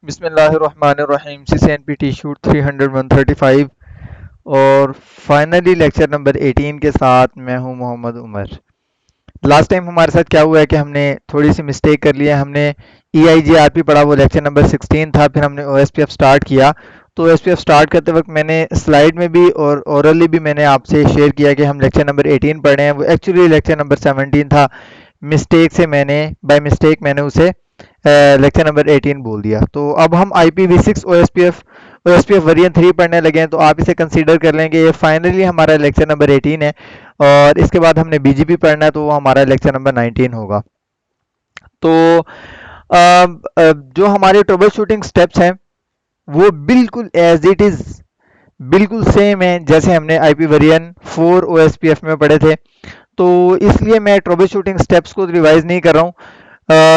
बिस्मिल्लाहिर्रहमानिर्रहीम CCNP shoot 300 और finally lecture number 18 के साथ मैं हूं मोहम्मद उमर। लास्ट टाइम हमारे साथ क्या हुआ है कि हमने थोड़ी सी मिस्टेक कर लिया। हमने EIGRP पढ़ा, वो लेक्चर नंबर 16 था। फिर हमने OSPF स्टार्ट किया। तो OSPF स्टार्ट करते वक्त मैंने स्लाइड में भी और ओरली भी मैंने आपसे शेयर किया कि हम लेक्चर नंबर 18 पढ़ रहे हैं। वो एक्चुअली लेक्चर नंबर 17 था। मिस्टेक से मैंने बाय मिस्टेक मैंने उसे लेक्चर नंबर 18 बोल दिया। तो अब हम IPv6 OSPF वर्जन 3 पढ़ने लगे हैं। तो आप इसे कंसीडर कर लें कि ये फाइनली हमारा लेक्चर नंबर 18 है। और इसके बाद हमने BGP पढ़ना है, तो वो हमारा लेक्चर नंबर 19 होगा। तो जो हमारे ट्रबल शूटिंग स्टेप्स हैं वो बिल्कुल एज इट इज़ बिल्कुल सेम है जैसे हमने IP वर्जन 4 OSPF में पढ़े थे। तो इसलिए मैं ट्रबल शूटिंग स्टेप्स को रिवाइज नहीं कर रहा हूँ।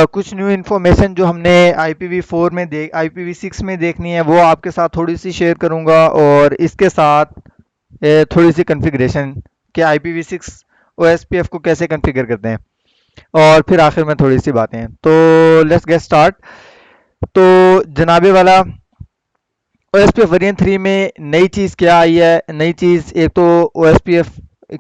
कुछ न्यू इन्फॉर्मेशन जो हमने IPv6 में देखनी है वो आपके साथ थोड़ी सी शेयर करूंगा, और इसके साथ थोड़ी सी कॉन्फ़िगरेशन कि IPv6 OSPF को कैसे कॉन्फ़िगर करते हैं, और फिर आखिर में थोड़ी सी बातें हैं। तो लेट्स गेट स्टार्ट। तो जनाबे वाला OSPF वर्जन 3 में नई चीज़ क्या आई है? नई चीज़ एक तो OSPF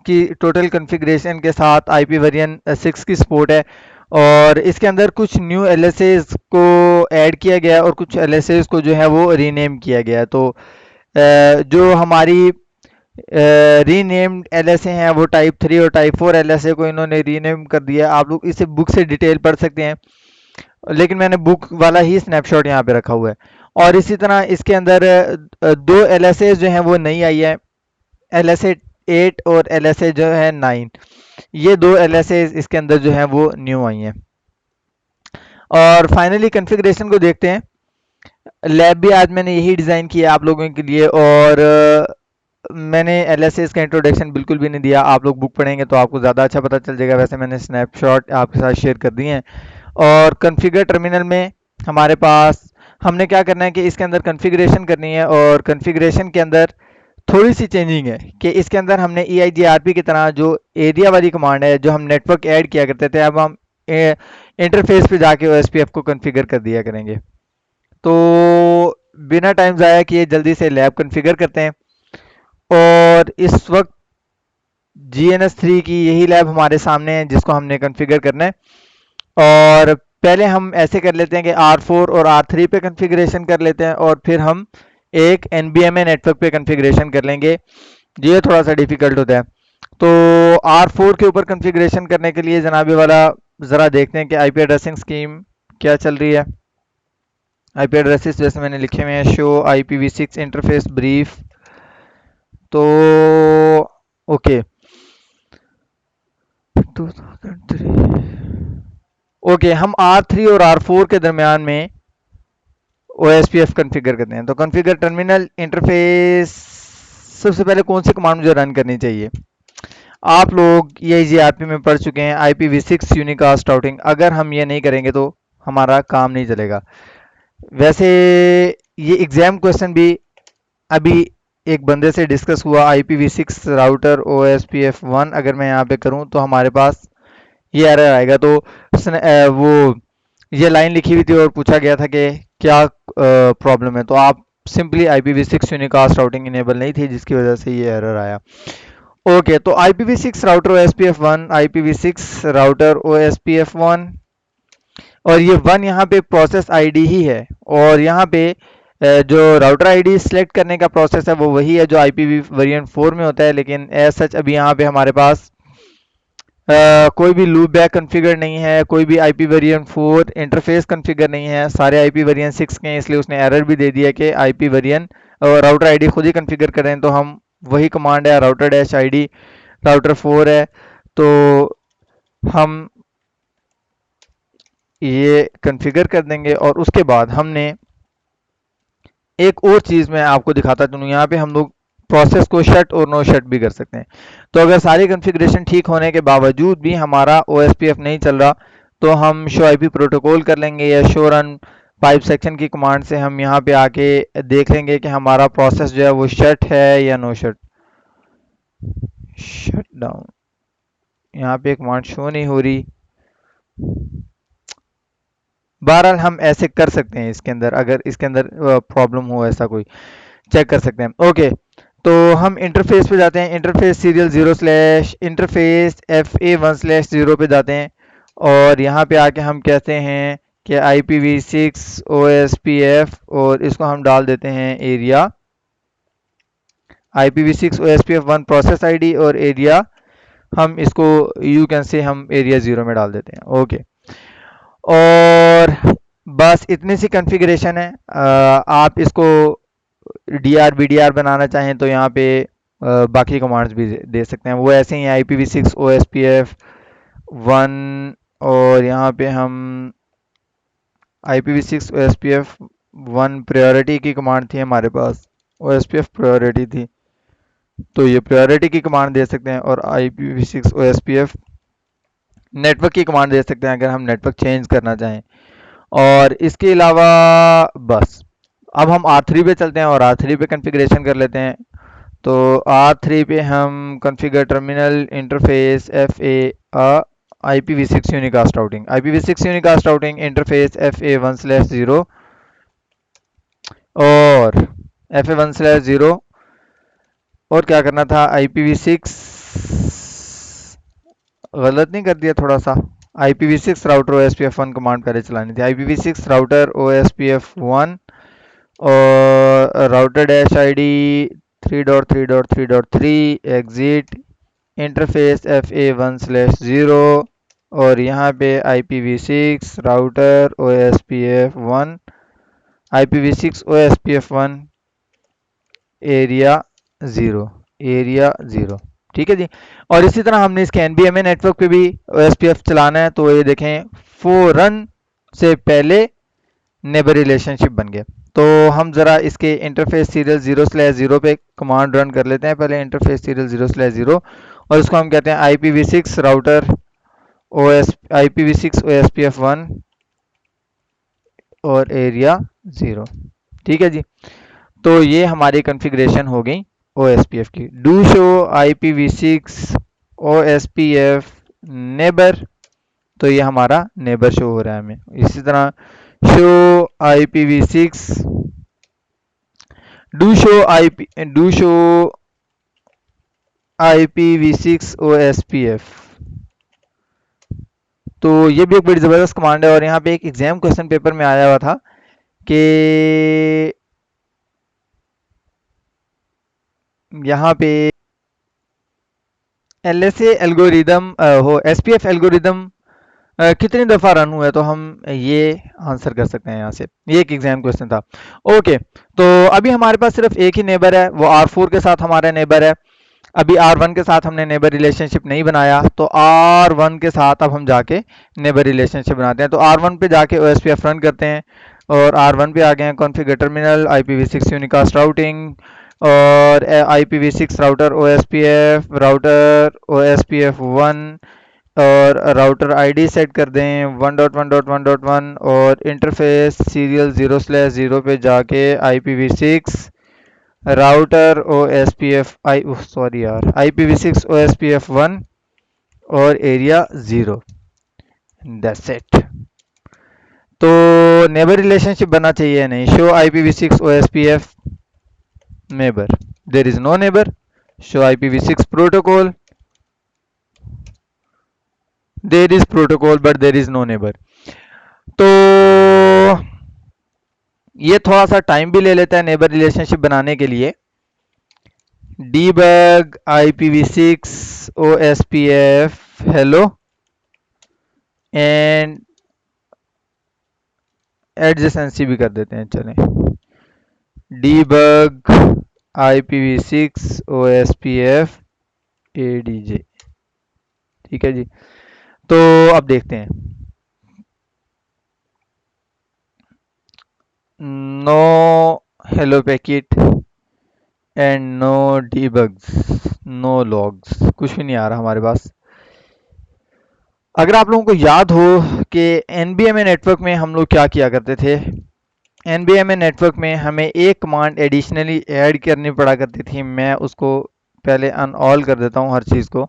की टोटल कॉन्फ़िगरेशन के साथ IP वर्जन 6 की सपोर्ट है, और इसके अंदर कुछ न्यू LSAs को ऐड किया गया है और कुछ LSAs को जो है वो रीनेम किया गया है। तो जो हमारी रीनेम्ड LSA हैं वो टाइप 3 और टाइप 4 LSA को इन्होंने रीनेम कर दिया है। आप लोग इसे बुक से डिटेल पढ़ सकते हैं, लेकिन मैंने बुक वाला ही स्नैपशॉट यहाँ पे रखा हुआ है। और इसी तरह इसके अंदर दो LSA जो हैं वो नई आई है, LSA 8 और LSA जो है 9। ये दो LSA इसके अंदर जो है वो न्यू आई हैं। और फाइनली कॉन्फ़िगरेशन को देखते हैं। लैब भी आज मैंने यही डिज़ाइन किया है आप लोगों के लिए, और मैंने LSAs का इंट्रोडक्शन बिल्कुल भी नहीं दिया। आप लोग बुक पढ़ेंगे तो आपको ज़्यादा अच्छा पता चल जाएगा। वैसे मैंने स्नैपशॉट आपके साथ शेयर कर दिए हैं। और कॉन्फ़िगर टर्मिनल में हमारे पास हमने क्या करना है कि इसके अंदर कॉन्फ़िगरेशन करनी है, और कॉन्फ़िगरेशन के अंदर थोड़ी सी चेंजिंग है कि इसके अंदर हमने EIGRP की तरह जो एरिया वाली कमांड है, जो हम नेटवर्क ऐड किया करते थे, अब हम इंटरफेस पे जाके OSPF को कॉन्फ़िगर कर दिया करेंगे। तो बिना टाइम ज़ाया किए जल्दी से लैब कॉन्फ़िगर करते हैं। और इस वक्त GNS3 की यही लैब हमारे सामने है जिसको हमने कॉन्फ़िगर करना है। और पहले हम ऐसे कर लेते हैं कि R4 और R3 पे कॉन्फ़िगरेशन कर लेते हैं, और फिर हम एक NBMA नेटवर्क पे कॉन्फ़िगरेशन कर लेंगे। ये थोड़ा सा डिफिकल्ट होता है। तो R4 के ऊपर कॉन्फ़िगरेशन करने के लिए जनाबे वाला ज़रा देखते हैं कि IP एड्रेसिंग स्कीम क्या चल रही है। IP एड्रेसेस जैसे मैंने लिखे हुए हैं, शो IPv6 इंटरफेस ब्रीफ। तो ओके, 2003 ओके, हम R3 और R4 के दरमियान में OSPF कॉन्फ़िगर करते हैं। तो कॉन्फ़िगर टर्मिनल इंटरफेस, सबसे पहले कौन सी कमांड मुझे रन करनी चाहिए? आप लोग ये EIGRP में पढ़ चुके हैं IPv6 यूनिकास्ट राउटिंग। अगर हम ये नहीं करेंगे तो हमारा काम नहीं चलेगा। वैसे ये एग्जाम क्वेश्चन भी अभी एक बंदे से डिस्कस हुआ, IPv6 राउटर OSPF1 अगर मैं यहाँ पे करूँ तो हमारे पास ये एरर आएगा। तो वो ये लाइन लिखी हुई थी और पूछा गया था कि क्या प्रॉब्लम है। तो आप simply IPv6 unicast routing enable नहीं थी जिसकी वजह से ये एरर आया। ओके, तो IPv6 router OSPF1, IPv6 router OSPF1, और ये वन यहाँ पे प्रोसेस आईडी ही है। और यहाँ पे जो राउटर आईडी सिलेक्ट करने का प्रोसेस है वो वही है जो IPv वर्जन 4 में होता है, लेकिन एज सच अभी यहाँ पे हमारे पास कोई भी लूप बैक कॉन्फ़िगर नहीं है, कोई भी IP वर्जन 4 इंटरफेस कॉन्फ़िगर नहीं है। सारे IP वर्जन 6 के हैं, इसलिए उसने एरर भी दे दिया कि IP वर्जन और राउटर आईडी खुद ही कॉन्फ़िगर करें। तो हम वही कमांड है राउटर डैश आईडी, राउटर 4 है। तो हम ये कॉन्फ़िगर कर देंगे, और उसके बाद हमने एक और चीज़ मैं आपको दिखाता चलूँ। यहाँ पे हम लोग प्रोसेस को शट और नो शट भी कर सकते हैं। तो अगर सारी कॉन्फ़िगरेशन ठीक होने के बावजूद भी हमारा OSPF नहीं चल रहा, तो हम शो IP प्रोटोकॉल कर लेंगे, या शो रन पाइप सेक्शन की कमांड से हम यहाँ पे आके देख लेंगे कि हमारा प्रोसेस जो है वो शट है या नो शट। शट डाउन, यहाँ पे कमांड शो नहीं हो रही। बहरहाल हम ऐसे कर सकते हैं इसके अंदर, अगर इसके अंदर प्रॉब्लम हो ऐसा कोई चेक कर सकते हैं। ओके, तो हम इंटरफेस पे जाते हैं, इंटरफेस सीरियल 0/इंटरफेस FA1/0 पे जाते हैं और यहाँ पे आके हम कहते हैं कि IPv6 OSPF और इसको हम डाल देते हैं area, IPv6 OSPF1 process ID और एरिया हम इसको यू कैन से हम एरिया 0 में डाल देते हैं। ओके, और बस इतनी सी कॉन्फ़िगरेशन है। आप इसको DRBDR बनाना चाहें तो यहाँ पे बाकी कमांड्स भी दे सकते हैं, वो ऐसे ही हैं IPv6 OSPF1 और यहाँ पे हम IPv6 OSPF1 प्रायोरिटी की कमांड थी हमारे पास, OSPF प्रायोरिटी थी तो ये प्रायोरिटी की कमांड दे सकते हैं और IPv6 OSPF नेटवर्क की कमांड दे सकते हैं अगर हम नेटवर्क चेंज करना चाहें। और इसके अलावा बस अब हम R3 पे चलते हैं और R3 पे कॉन्फ़िगरेशन कर लेते हैं। तो R3 पे हम configure terminal interface FA IPv6 unicast routing, IPv6 unicast routing interface FA1/0 और FA1/0 और क्या करना था, IPv6 गलत नहीं कर दिया थोड़ा सा, IPv6 राउटर OSPF1 कमांड पहले चलानी थी, IPv6 राउटर OSPF1 और router dash ID 3.3.3.3 exit interface FA1/0 और यहाँ पे IPv6 router OSPF1 IPv6 OSPF1 area 0। ठीक है जी। और इसी तरह हमने इसके NBMA नेटवर्क पे भी OSPF चलाना है, तो ये देखें फौरन से पहले नेबर रिलेशनशिप बन गया। तो हम ज़रा इसके इंटरफेस सीरियल 0/0 पे कमांड रन कर लेते हैं, पहले इंटरफेस सीरियल 0/0 और इसको हम कहते हैं IPv6 राउटर IPv6 OSPF1 और एरिया 0। ठीक है जी, तो ये हमारी कॉन्फ़िगरेशन हो गई OSPF की। Do show IPv6 OSPF neighbour, तो ये हमारा नेबर शो हो रहा है हमें। इसी तरह show IPv6 do show IPv6 OSPF, तो ये भी एक बड़ी ज़बरदस्त कमांड है और यहाँ पे एक एग्जाम क्वेश्चन पेपर में आया हुआ था कि यहाँ पे LSA एल्गोरिदम हो SPF एल्गोरिदम कितनी दफ़ा रन हुआ है, तो हम ये आंसर कर सकते हैं यहाँ से, ये एक एग्जाम क्वेश्चन था। ओके, तो अभी हमारे पास सिर्फ एक ही नेबर है, वो R4 के साथ हमारा नेबर है। अभी R1 के साथ हमने नेबर रिलेशनशिप नहीं बनाया, तो R1 के साथ अब हम जाके नेबर रिलेशनशिप बनाते हैं। तो R1 पे जाके OSPF रन करते हैं और R1 पे आ गए हैं configure terminal IPv6 unicast routing और IPv6 राउटर OSPF1 और राउटर आईडी सेट कर दें 1.1.1.1 और इंटरफेस सीरियल 0/0 पे जाके IPv6 राउटर IPv6 OSPF1 और एरिया 0। That's it. तो नेबर रिलेशनशिप बनना चाहिए या नहीं, show IPv6 OSPF neighbour, there is no neighbour, show IPv6 protocol, there is protocol but there is no neighbour. तो ये थोड़ा सा टाइम भी ले लेता है नेबर रिलेशनशिप बनाने के लिए। debug IPv6 OSPF hello and adjacency भी कर देते हैं, चलें debug IPv6 OSPF ADJ। ठीक है जी, तो अब देखते हैं। No hello packet and no debugs, no logs, कुछ भी नहीं आ रहा हमारे पास। अगर आप लोगों को याद हो कि NBMA नेटवर्क में हम लोग क्या किया करते थे, NBMA नेटवर्क में हमें एक कमांड एडिशनली ऐड करनी पड़ा करती थी। मैं उसको पहले अनऑल कर देता हूँ हर चीज़ को।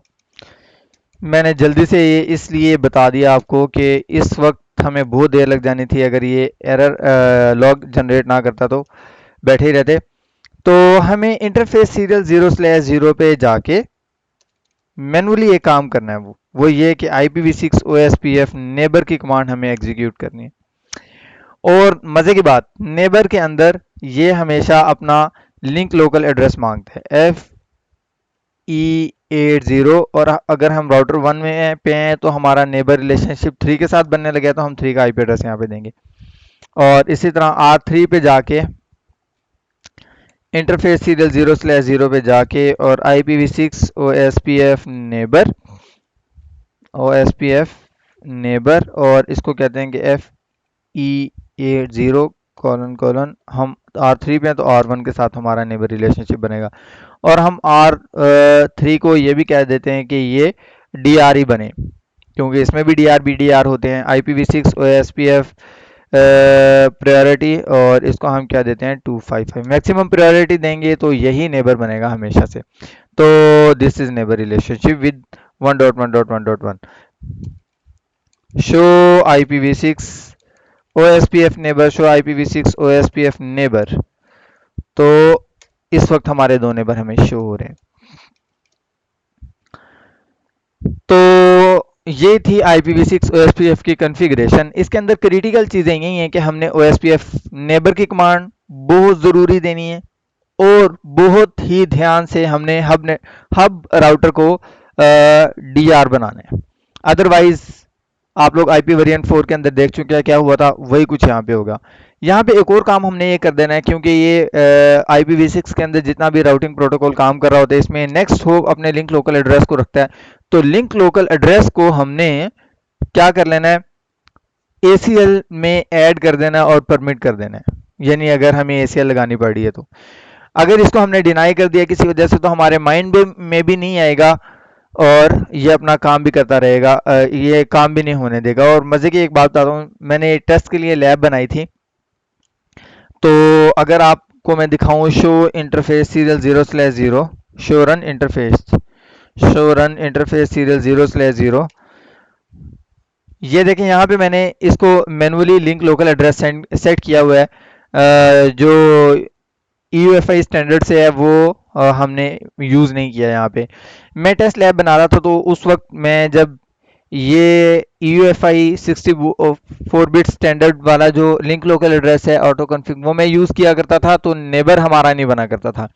मैंने जल्दी से ये इसलिए बता दिया आपको कि इस वक्त हमें बहुत देर लग जानी थी अगर ये एरर लॉग जनरेट ना करता तो बैठे ही रहते। तो हमें इंटरफेस सीरियल 0/0 पे जाके मैनुअली एक काम करना है, वो ये कि IPv6 OSPF नेबर की कमांड हमें एग्जीक्यूट करनी है। और मजे की बात, नेबर के अंदर ये हमेशा अपना लिंक लोकल एड्रेस मांगता है FE80। और अगर हम राउटर 1 में पे हैं तो हमारा नेबर रिलेशनशिप 3 के साथ बनने लगे तो हम 3 का IP एड्रेस यहाँ पे देंगे। और इसी तरह R3 पे जाके इंटरफेस सीरियल 0/0 पे जाके और IPv6 OSPF नेबर और इसको कहते हैं कि FE80 कोलन हम R3 पे हैं तो R1 के साथ हमारा नेबर रिलेशनशिप बनेगा। और हम R3 को ये भी कह देते हैं कि ये DRE बने, क्योंकि इसमें भी DR BDR होते हैं। IPv6 OSPF प्रायोरिटी और इसको हम क्या देते हैं 255। मैक्सिमम प्रायोरिटी देंगे तो यही नेबर बनेगा हमेशा से। तो this is neighbour relationship with 1.1.1.1 show IPv6 OSPF neighbour, show IPv6 OSPF neighbour. तो इस वक्त हमारे दो नेबर हमें शो हो रहे हैं। तो ये थी IPv6 OSPF की कॉन्फ़िगरेशन। इसके अंदर क्रिटिकल चीज़ें यही हैं कि हमने OSPF नेबर की कमांड बहुत ज़रूरी देनी है और बहुत ही ध्यान से हमने हब राउटर को DR बनाना है। अदरवाइज आप लोग IP वेरिएंट 4 के अंदर देख चुके हैं क्या हुआ था, वही कुछ यहाँ पे होगा। यहाँ पे एक और काम हमने ये कर देना है, क्योंकि ये IPv6 के अंदर जितना भी राउटिंग प्रोटोकॉल काम कर रहा होता है इसमें नेक्स्ट होप अपने लिंक लोकल एड्रेस को रखता है। तो लिंक लोकल एड्रेस को हमने क्या कर लेना है, ACL में ऐड कर देना है और परमिट कर देना है। यानी अगर हमें ACL लगानी पड़ रही है तो अगर इसको हमने डिनाई कर दिया किसी वजह से तो हमारे माइंड में भी नहीं आएगा और ये अपना काम भी करता रहेगा, ये काम भी नहीं होने देगा। और मज़े की एक बात बताता हूँ, मैंने टेस्ट के लिए लैब बनाई थी। तो अगर आपको मैं दिखाऊं show interface serial 0/0 show run interface serial 0/0, ये देखें यहाँ पे मैंने इसको manually link local address set किया हुआ है। जो EUFI स्टैंडर्ड से है वो हमने यूज़ नहीं किया यहाँ पे। मैं टेस्ट लैब बना रहा था तो उस वक्त मैं जब ये EUFI 64 बिट स्टैंडर्ड वाला जो लिंक लोकल एड्रेस है ऑटो कॉन्फ़िग वो मैं यूज़ किया करता था तो नेबर हमारा नहीं बना करता था।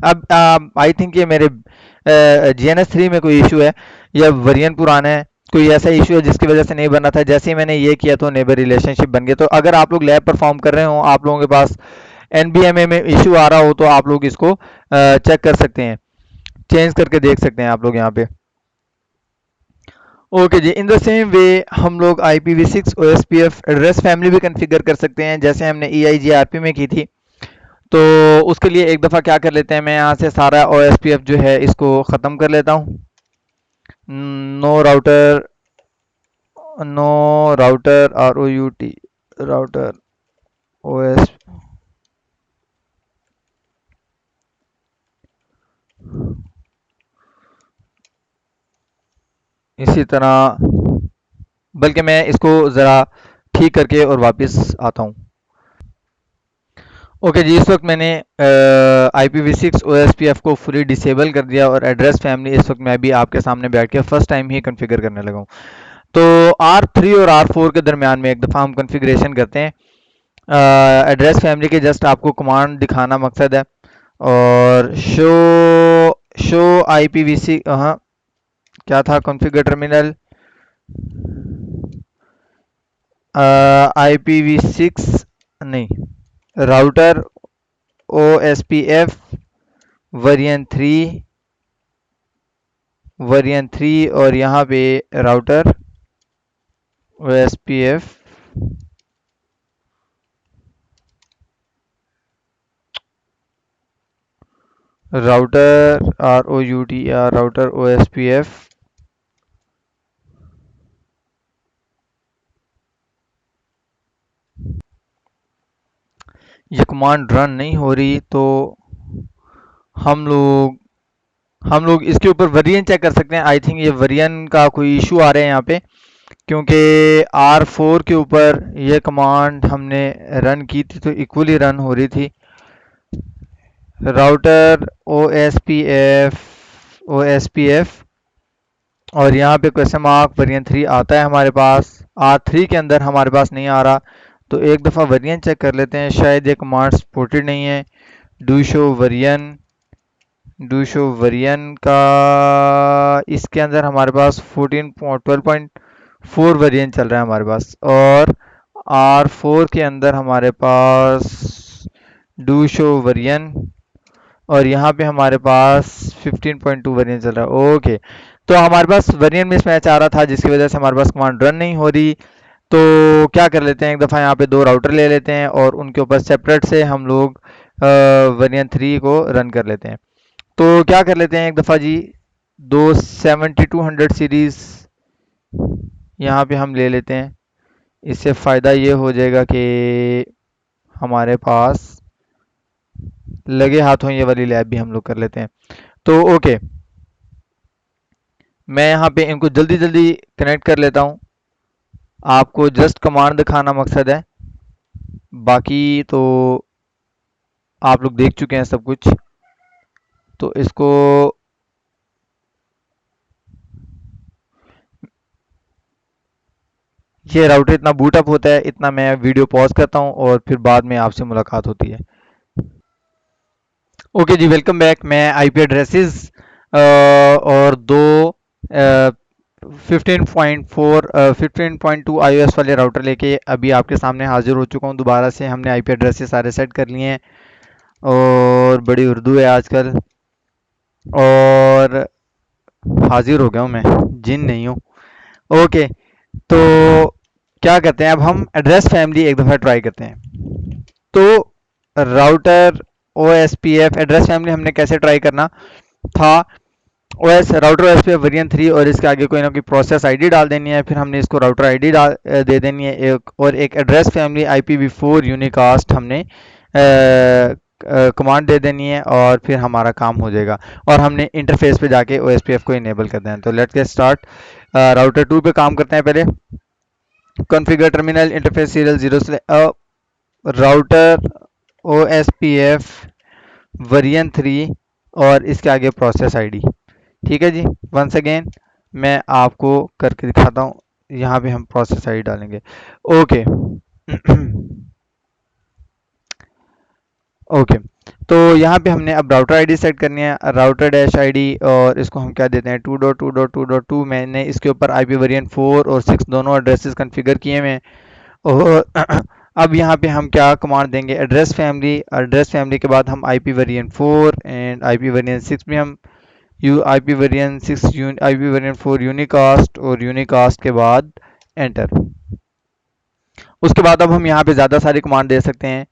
अब आई थिंक ये मेरे GNS3 में कोई इशू है या वेरिएंट पुराना है, कोई ऐसा इशू है जिसकी वजह से नहीं बना था। जैसे ही मैंने ये किया तो नेबर रिलेशनशिप बन गया। तो अगर आप लोग लैब परफॉर्म कर रहे हो, आप लोगों के पास NBMA में इशू आ रहा हो तो आप लोग इसको चेक कर सकते हैं, चेंज करके देख सकते हैं आप लोग यहाँ पे। ओके जी, इन द सेम वे हम लोग IPv6 OSPF एड्रेस फैमिली भी कन्फिगर कर सकते हैं जैसे हमने EIGRP में की थी। तो उसके लिए एक दफ़ा क्या कर लेते हैं, मैं यहाँ से सारा OSPF जो है इसको ख़त्म कर लेता हूँ। No router ROUT router OS इसी तरह, बल्कि मैं इसको ज़रा ठीक करके और वापस आता हूँ। ओके जी, इस वक्त मैंने IPv6 OSPF को फुली डिसेबल कर दिया और एड्रेस फैमिली इस वक्त मैं भी आपके सामने बैठ के फर्स्ट टाइम ही कॉन्फ़िगर करने लगा हूँ। तो R3 और R4 के दरमियान में एक दफ़ा हम कॉन्फ़िगरेशन करते हैं। एड्रेस फैमिली के जस्ट आपको कमांड दिखाना मकसद है। और शो IPv6 क्या था कॉन्फ़िगर टर्मिनल, IPv6 नहीं, राउटर OSPF वर्जन 3 और यहाँ पे router OSPF router router OSPF ये कमांड रन नहीं हो रही तो हम लोग इसके ऊपर वेरिएंट चेक कर सकते हैं। आई थिंक ये वेरिएंट का कोई इशू आ रहा है यहाँ पे क्योंकि R4 के ऊपर ये कमांड हमने रन की थी तो इक्वली रन हो रही थी। राउटर OSPF और यहाँ पे क्वेश्चन मार्क वेरिएंट 3 आता है हमारे पास। R3 के अंदर हमारे पास नहीं आ रहा, तो एक दफ़ा वेरिएंट चेक कर लेते हैं, शायद ये कमांड सपोर्टेड नहीं है। डू शो वेरिएंट का इसके अंदर हमारे पास 12.4 वेरिएंट चल रहा है हमारे पास, और R4 के अंदर हमारे पास डू शो वेरिएंट, और यहाँ पे हमारे पास 15.2 वेरिएंट चल रहा है। ओके, तो हमारे पास वेरिएंट मिसमैच आ रहा था जिसकी वजह से हमारे पास कमांड रन नहीं हो रही। तो क्या कर लेते हैं, एक दफ़ा यहाँ पे दो राउटर ले लेते हैं और उनके ऊपर सेपरेट से हम लोग वेरिएंट 3 को रन कर लेते हैं। तो क्या कर लेते हैं एक दफ़ा जी, दो 7200 सीरीज़ यहाँ पे हम ले लेते हैं। इससे फ़ायदा ये हो जाएगा कि हमारे पास लगे हाथों ये वाली लैब भी हम लोग कर लेते हैं। तो ओके, मैं यहाँ पे इनको जल्दी जल्दी कनेक्ट कर लेता हूँ, आपको जस्ट कमांड दिखाना मकसद है, बाकी तो आप लोग देख चुके हैं सब कुछ। तो इसको ये राउटर इतना बूट अप होता है, इतना मैं वीडियो पॉज करता हूँ और फिर बाद में आपसे मुलाकात होती है। ओके जी, वेलकम बैक। मैं आईपी एड्रेसेस और दो 15.2 iOS वाले राउटर लेके अभी आपके सामने हाजिर हो चुका हूँ। दोबारा से हमने आईपी एड्रेसेस सारे सेट कर लिए हैं और बड़ी उर्दू है आजकल, और हाजिर हो गया हूँ मैं, जिन नहीं हूँ। ओके, तो क्या करते हैं, अब हम एड्रेस फैमिली एक दफ़ा ट्राई करते हैं। तो राउटर OSPF एड्रेस फैमिली हमने कैसे ट्राई करना था, ओएस राउटर OSPF वेरिएंट 3 और इसके आगे कोई ना कोई प्रोसेस आईडी डाल देनी है, फिर हमने इसको राउटर आईडी दे देनी है एक, और एक एड्रेस फैमिली IPv4 यूनिकास्ट हमने कमांड दे देनी है, और फिर हमारा काम हो जाएगा, और हमने इंटरफेस पे जाके OSPF को इनेबल कर देना है। तो लेट्स गेट स्टार्ट। राउटर 2 पे काम करते हैं पहले। कॉन्फ़िगर टर्मिनल इंटरफेस सीरियल 0 से राउटर OSPF वेरिएंट 3 और इसके आगे प्रोसेस आईडी। ठीक है जी, वंस अगेन मैं आपको करके दिखाता हूँ। यहाँ पे हम प्रोसेस आईडी डालेंगे। ओके ओके, तो यहाँ पे हमने अब राउटर आईडी सेट करनी है, राउटर डैश आईडी, और इसको हम क्या देते हैं 2.2.2.2। मैंने इसके ऊपर IP वेरिएंट 4 और 6 दोनों एड्रेसेस कॉन्फ़िगर किए हुए हैं। और अब यहाँ पे हम क्या कमांड देंगे, एड्रेस फैमिली के बाद हम IP variant 4 and IP variant 6 भी हम IP variant 6 IP variant 4 unicast, और यूनिकास्ट के बाद एंटर। उसके बाद अब हम यहाँ पे ज़्यादा सारी कमांड दे सकते हैं।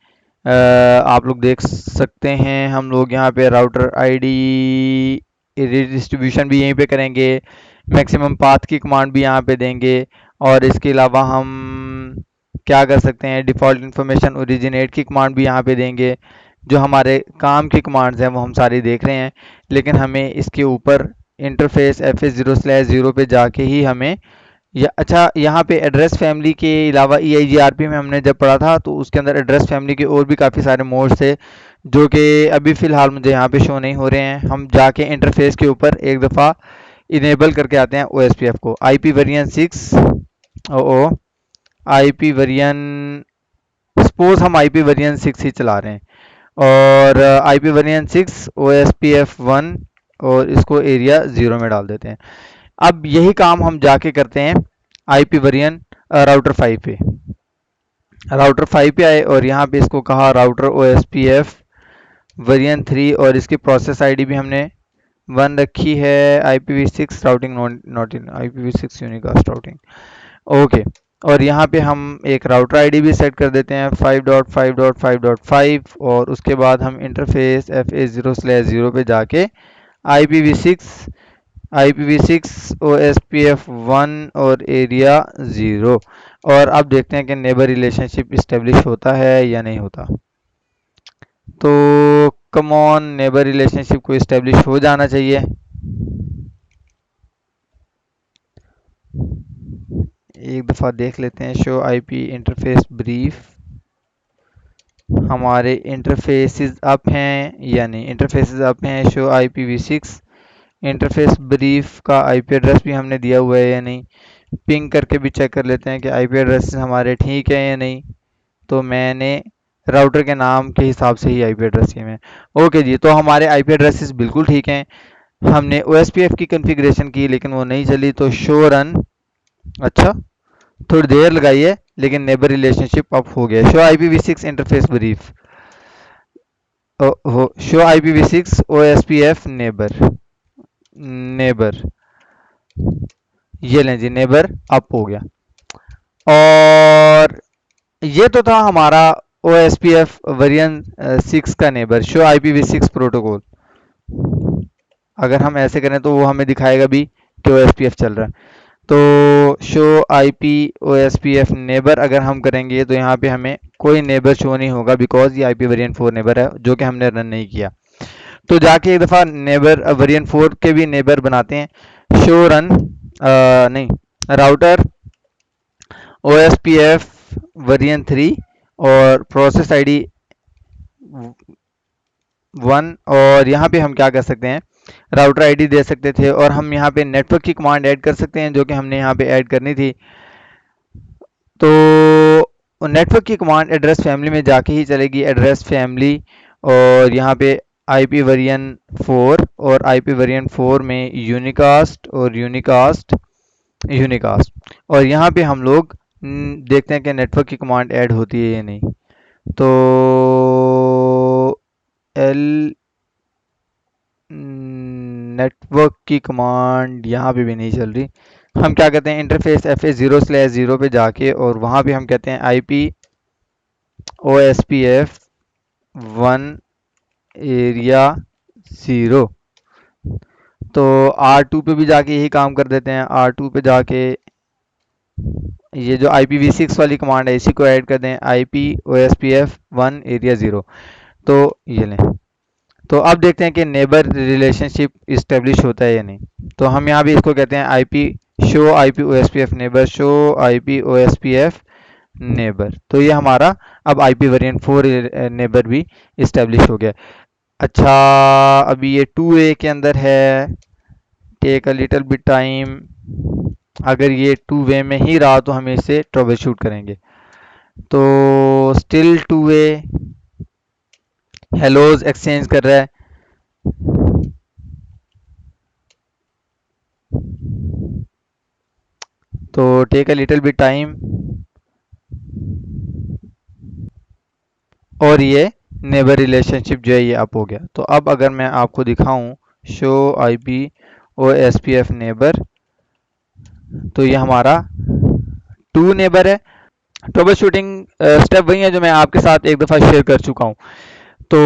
आप लोग देख सकते हैं, हम लोग यहाँ पे राउटर आईडी डिस्ट्रीब्यूशन भी यहीं पे करेंगे, मैक्सिमम पाथ की कमांड भी यहाँ पे देंगे, और इसके अलावा हम क्या कर सकते हैं, डिफ़ॉल्ट इन्फॉर्मेशन ओरिजिनेट की कमांड भी यहाँ पे देंगे। जो हमारे काम की कमांड्स हैं वो हम सारी देख रहे हैं, लेकिन हमें इसके ऊपर इंटरफेस FS0/0 पे जाके ही हमें अच्छा, यहाँ पे एड्रेस फैमिली के अलावा EIGRP में हमने जब पढ़ा था तो उसके अंदर एड्रेस फैमिली के और भी काफ़ी सारे मोड्स थे, जो कि अभी फ़िलहाल मुझे यहाँ पे शो नहीं हो रहे हैं। हम जाके इंटरफेस के ऊपर एक दफ़ा इनेबल करके आते हैं OSPF को। IP वेरिएंट 6 ओ IP वेरिएंट, सपोज हम IP वेरिएंट 6 ही चला रहे हैं, और IP वेरिएंट 6 OSPF 1, और इसको एरिया 0 में डाल देते हैं। अब यही काम हम जाके करते हैं IP वेरिएंट राउटर 5 पे। राउटर 5 पे आए और यहाँ पे इसको कहा राउटर OSPF वेरिएंट 3, और इसकी प्रोसेस आईडी भी हमने 1 रखी है। IPv6 routing not in IPv6 unicast routing. Okay, और यहाँ पे हम एक राउटर आईडी भी सेट कर देते हैं 5.5.5.5, और उसके बाद हम इंटरफेस FA0/0 पे जाके IPv6 OSPF 1 और एरिया 0, और अब देखते हैं कि नेबर रिलेशनशिप इस्टेब्लिश होता है या नहीं होता। तो कम ऑन, नेबर रिलेशनशिप को इस्टेब्लिश हो जाना चाहिए। एक दफ़ा देख लेते हैं। शो आईपी इंटरफेस ब्रीफ, हमारे इंटरफेसेस अप हैं या नहीं, इंटरफेसेस अप हैं। शो IPv6 इंटरफेस ब्रीफ का आईपी एड्रेस भी हमने दिया हुआ है या नहीं, पिंग करके भी चेक कर लेते हैं कि आईपी एड्रेस हमारे ठीक है या नहीं। तो मैंने राउटर के नाम के हिसाब से ही आईपी एड्रेस दिए हैं। ओके जी, तो हमारे आईपी एड्रेसेस बिल्कुल ठीक हैं। हमने OSPF की कॉन्फ़िगरेशन की लेकिन वो नहीं चली, तो शो रन, अच्छा थोड़ी देर लगाई है लेकिन नेबर रिलेशनशिप अप हो गया। Show IPv6 interface brief, show IPv6 OSPF neighbour, neighbour, ये लें जी, नेबर अप हो गया। और ये तो था हमारा OSPF वर्जन 6 का नेबर। शो IPv6 प्रोटोकॉल, अगर हम ऐसे करें तो वो हमें दिखाएगा भी कि OSPF चल रहा है। तो शो IP OSPF नेबर अगर हम करेंगे तो यहाँ पे हमें कोई नेबर शो नहीं होगा, बिकॉज ये IP वर्जन 4 नेबर है जो कि हमने रन नहीं किया। तो जाके एक दफ़ा नेबर वर्जन 4 के भी नेबर बनाते हैं। शो रन, नहीं, राउटर OSPF वर्जन 3 और प्रोसेस आईडी 1, और यहाँ पे हम क्या कर सकते हैं, राउटर आईडी दे सकते थे और हम यहाँ पे नेटवर्क की कमांड ऐड कर सकते हैं जो कि हमने यहाँ पे ऐड करनी थी। तो नेटवर्क की कमांड एड्रेस फैमिली में जाके ही चलेगी, एड्रेस फैमिली, और यहाँ पे IP वर्जन 4 और IP वर्जन 4 में यूनिकास्ट और यूनिकास्ट, यूनिकास्ट, और यहाँ पे हम लोग देखते हैं कि नेटवर्क की कमांड ऐड होती है या नहीं। तो एल नेटवर्क की कमांड यहाँ पे भी नहीं चल रही। हम क्या कहते हैं, इंटरफेस FA0/0 पे जाके और वहाँ पे हम कहते हैं IP OSPF 1 एरिया 0। तो R2 पे भी जाके यही काम कर देते हैं। R2 पे जाके ये जो IPv6 वाली कमांड है इसी को ऐड कर दें, IP OSPF 1 एरिया 0। तो ये लें, तो अब देखते हैं कि नेबर रिलेशनशिप इस्टेब्लिश होता है या नहीं। तो हम यहाँ भी इसको कहते हैं IP show IP OSPF neighbour, show IP OSPF neighbour. तो ये हमारा अब IP वर्जन 4 नेबर भी इस्टेब्लिश हो गया। अच्छा, अभी ये 2A के अंदर है, take a little bit time. अगर ये 2 वे में ही रहा तो हम इसे ट्रबल शूट करेंगे। तो स्टिल 2 वे हेलोज एक्सचेंज कर रहा है। तो take a little bit time, और ये नेबर रिलेशनशिप जो है ये अप हो गया। तो अब अगर मैं आपको दिखाऊं शो IP OSPF नेबर, तो ये हमारा 2 नेबर है। ट्रबल शूटिंग स्टेप वही है जो मैं आपके साथ एक दफ़ा शेयर कर चुका हूँ। तो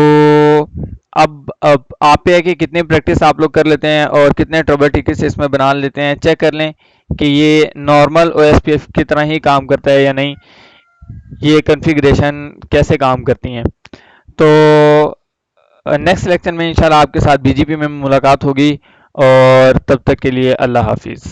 अब आप पे है कि कितनी प्रैक्टिस आप लोग कर लेते हैं और कितने ट्रबल टिकट्स इसमें बना लेते हैं। चेक कर लें कि ये नॉर्मल OSPF की तरह ही काम करता है या नहीं, ये कॉन्फ़िगरेशन कैसे काम करती हैं। तो नेक्स्ट लेक्चर में इंशाल्लाह आपके साथ BGP में मुलाकात होगी, और तब तक के लिए अल्लाह हाफिज़।